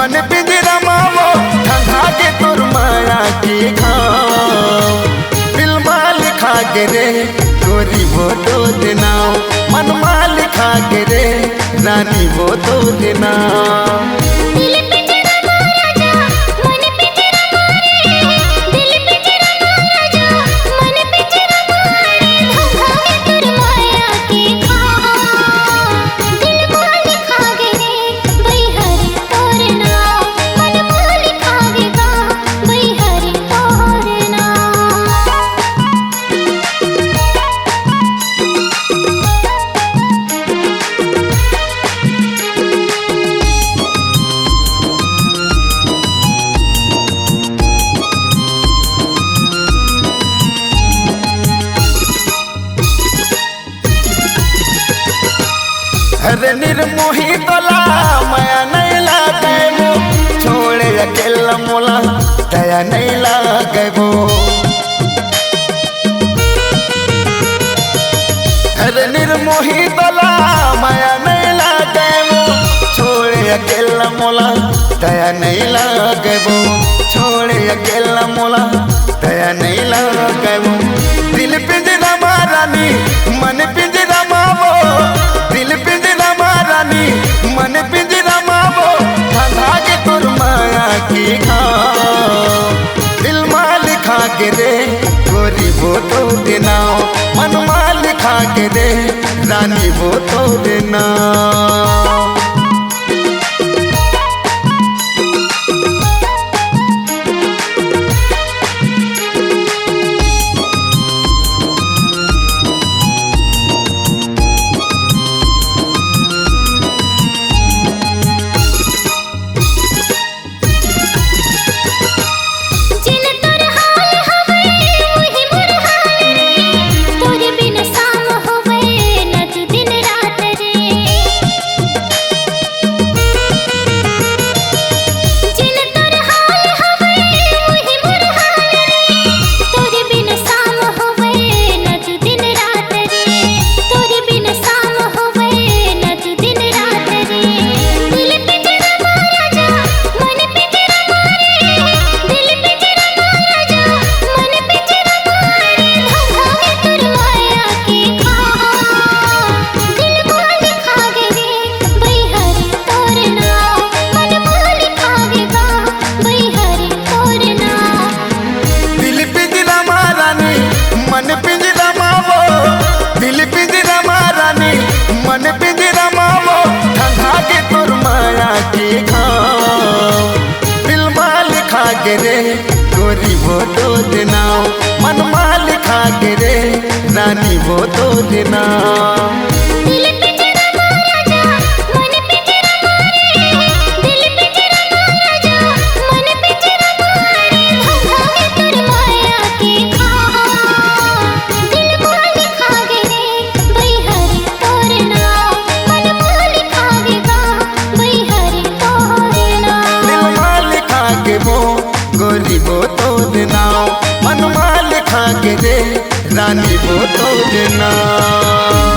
मन पिंजरा मावो ठंडा के तुर माया की खाओ दिल माल खा के रे गोरी वो तो देना मन माल खा के रे रानी वो तो देना अरे निर्मोही तोला माया नहीं लागे वो छोड़े अकेला मोला दया नहीं लागे वो अरे निर्मोही तोला माया नहीं लागे वो छोड़े अकेला मोला दया नहीं लागे वो छोड़े अकेला मोला दया नहीं लागे वो दिल पिंजरा मारानी मन पिंजरा मावो दिल पिंजरा मारानी मन पिंजरा मावो ठंडा के तुर माया की खाओ दिल माल खा के रे गोरी वो तो देना मन माल खा के रे रानी वो तो देना मन पिंजरा मावो दिल पिंजरा मारानी मन पिंजरा मावो ठंडा के तुर माया की खाओ दिल माल खा के रे गोरी वो तो देना मन माल खा के रे रानी वो तो देना गोरी वो तो देना मन माल खा के रे रानी वो तो देना।